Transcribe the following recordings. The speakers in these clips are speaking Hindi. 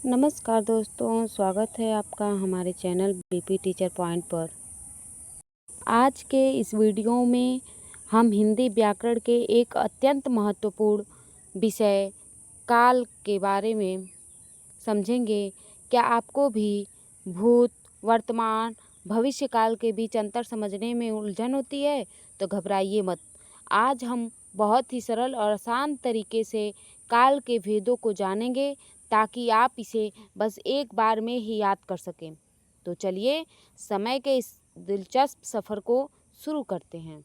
नमस्कार दोस्तों, स्वागत है आपका हमारे चैनल बीपी टीचर पॉइंट पर। आज के इस वीडियो में हम हिंदी व्याकरण के एक अत्यंत महत्वपूर्ण विषय काल के बारे में समझेंगे। क्या आपको भी भूत, वर्तमान, भविष्य काल के बीच अंतर समझने में उलझन होती है? तो घबराइए मत। आज हम बहुत ही सरल और आसान तरीके से काल के भेदों को जानेंगे ताकि आप इसे बस एक बार में ही याद कर सकें। तो चलिए समय के इस दिलचस्प सफ़र को शुरू करते हैं।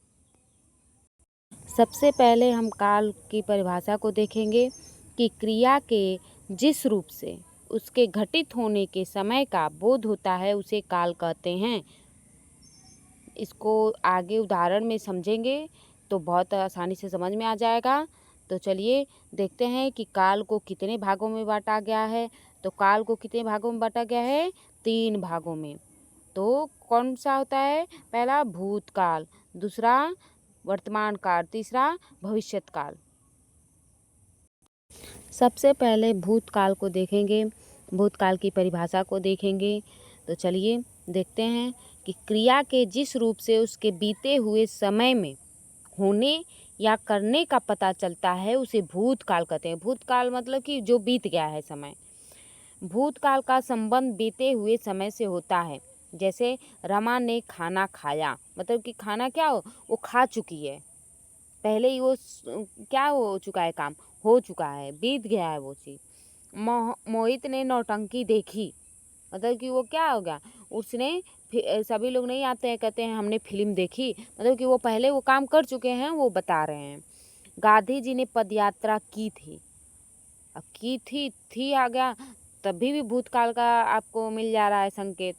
सबसे पहले हम काल की परिभाषा को देखेंगे कि क्रिया के जिस रूप से उसके घटित होने के समय का बोध होता है उसे काल कहते हैं। इसको आगे उदाहरण में समझेंगे तो बहुत आसानी से समझ में आ जाएगा। तो चलिए देखते हैं कि काल को कितने भागों में बांटा गया है। तो काल को कितने भागों में बांटा गया है? 3 भागों में। तो कौन सा होता है? पहला भूतकाल, दूसरा वर्तमान काल, तीसरा भविष्यत काल। सबसे पहले भूतकाल को देखेंगे, भूतकाल की परिभाषा को देखेंगे। तो चलिए देखते हैं कि क्रिया के जिस रूप से उसके बीते हुए समय में होने या करने का पता चलता है उसे भूतकाल कहते हैं। भूतकाल मतलब कि जो बीत गया है समय। भूतकाल का संबंध बीते हुए समय से होता है। जैसे रमा ने खाना खाया, मतलब कि खाना क्या वो खा चुकी है, पहले ही वो क्या हो चुका है, काम हो चुका है, बीत गया है वो चीज़। मोहित ने नौटंकी देखी, मतलब कि वो क्या हो गया, उसने सभी लोग नहीं आते हैं कहते हैं हमने फिल्म देखी, मतलब कि वो पहले वो काम कर चुके हैं, वो बता रहे हैं। गांधी जी ने पदयात्रा की थी, अब की थी आ गया, तभी भी भूतकाल का आपको मिल जा रहा है संकेत।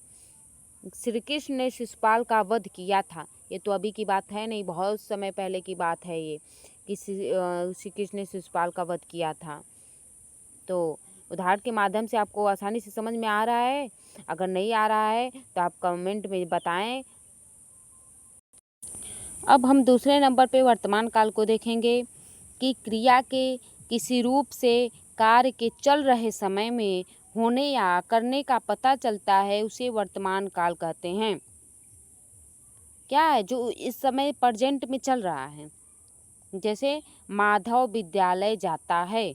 श्री कृष्ण ने शिशुपाल का वध किया था, ये तो अभी की बात है नहीं, बहुत समय पहले की बात है ये कि श्री कृष्ण ने शिशुपाल का वध किया था। तो उदाहरण के माध्यम से आपको आसानी से समझ में आ रहा है? अगर नहीं आ रहा है तो आप कमेंट में बताएं। अब हम दूसरे नंबर पे वर्तमान काल को देखेंगे कि क्रिया के किसी रूप से कार्य के चल रहे समय में होने या करने का पता चलता है उसे वर्तमान काल कहते हैं। क्या है जो इस समय प्रेजेंट में चल रहा है। जैसे माधव विद्यालय जाता है,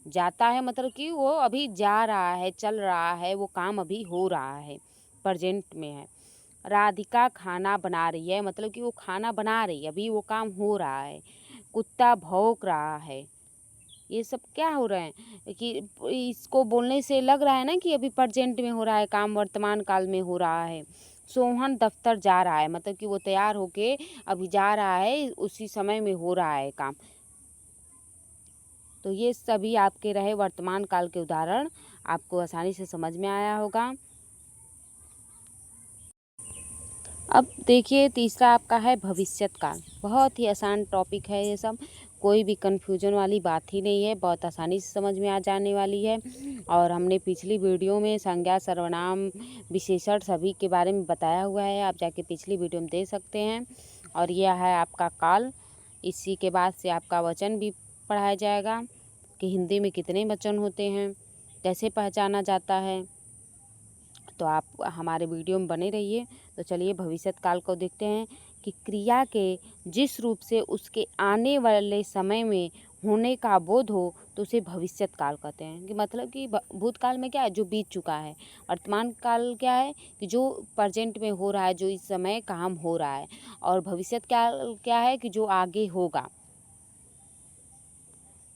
जाता है मतलब कि वो अभी जा रहा है, चल रहा है, वो काम अभी हो रहा है, प्रेजेंट में है। राधिका खाना बना रही है, मतलब कि वो खाना बना रही है, अभी वो काम हो रहा है। कुत्ता भौंक रहा है, ये सब क्या हो रहा है कि इसको बोलने से लग रहा है ना कि अभी प्रेजेंट में हो रहा है काम, वर्तमान काल में हो रहा है। सोहन दफ्तर जा रहा है, मतलब कि वो तैयार होके अभी जा रहा है, उसी समय में हो रहा है काम। तो ये सभी आपके रहे वर्तमान काल के उदाहरण, आपको आसानी से समझ में आया होगा। अब देखिए तीसरा आपका है भविष्यत काल। बहुत ही आसान टॉपिक है ये सब, कोई भी कन्फ्यूजन वाली बात ही नहीं है, बहुत आसानी से समझ में आ जाने वाली है। और हमने पिछली वीडियो में संज्ञा, सर्वनाम, विशेषण सभी के बारे में बताया हुआ है, आप जाके पिछली वीडियो में देख सकते हैं। और यह है आपका काल। इसी के बाद से आपका वचन भी पढ़ाया जाएगा कि हिंदी में कितने वचन होते हैं, कैसे पहचाना जाता है। तो आप हमारे वीडियो में बने रहिए। तो चलिए भविष्यत काल को देखते हैं कि क्रिया के जिस रूप से उसके आने वाले समय में होने का बोध हो तो उसे भविष्यत काल कहते हैं। कि मतलब कि भूतकाल में क्या है, जो बीत चुका है। वर्तमान काल क्या है कि जो प्रेजेंट में हो रहा है, जो इस समय काम हो रहा है। और भविष्यत काल क्या है कि जो आगे होगा।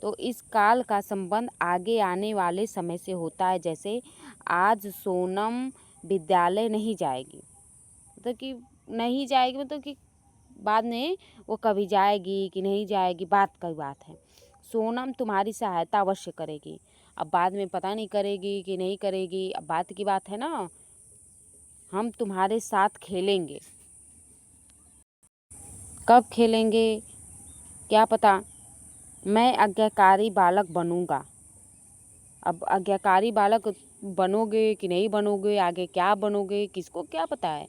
तो इस काल का संबंध आगे आने वाले समय से होता है। जैसे आज सोनम विद्यालय नहीं जाएगी, मतलब कि नहीं जाएगी, मतलब कि बाद में वो कभी जाएगी कि नहीं जाएगी, बात की बात है। सोनम तुम्हारी सहायता अवश्य करेगी, अब बाद में पता नहीं करेगी कि नहीं करेगी, अब बात की बात है ना। हम तुम्हारे साथ खेलेंगे, कब खेलेंगे क्या पता। मैं आज्ञाकारी बालक बनूंगा, अब आज्ञाकारी बालक बनोगे कि नहीं बनोगे, आगे क्या बनोगे, किसको क्या पता है।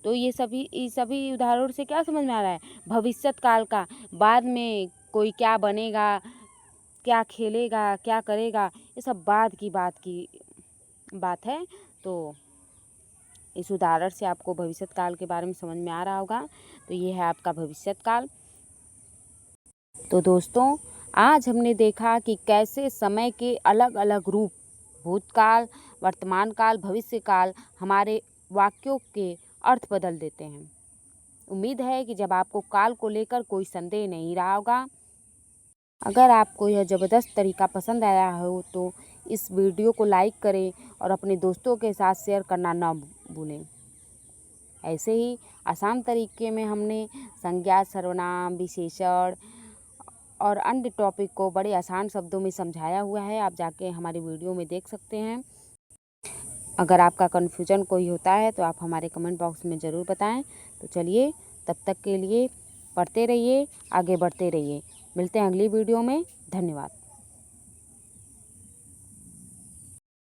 तो ये सभी उदाहरणों से क्या समझ में आ रहा है, भविष्यत काल का बाद में कोई क्या बनेगा, क्या खेलेगा, क्या करेगा, ये सब बाद की बात है। तो इस उदाहरण से आपको भविष्य काल के बारे में समझ में आ रहा होगा। तो ये है आपका भविष्य काल। तो दोस्तों, आज हमने देखा कि कैसे समय के अलग अलग रूप, भूतकाल, वर्तमान काल, भविष्य काल, हमारे वाक्यों के अर्थ बदल देते हैं। उम्मीद है कि जब आपको काल को लेकर कोई संदेह नहीं रहा होगा। अगर आपको यह ज़बरदस्त तरीका पसंद आया हो तो इस वीडियो को लाइक करें और अपने दोस्तों के साथ शेयर करना ना भूलें। ऐसे ही आसान तरीके में हमने संज्ञा, सर्वनाम, विशेषण और अन्य टॉपिक को बड़े आसान शब्दों में समझाया हुआ है। आप जाके हमारी वीडियो में देख सकते हैं। अगर आपका कन्फ्यूजन कोई होता है तो आप हमारे कमेंट बॉक्स में ज़रूर बताएं। तो चलिए, तब तक के लिए पढ़ते रहिए, आगे बढ़ते रहिए। मिलते हैं अगली वीडियो में। धन्यवाद।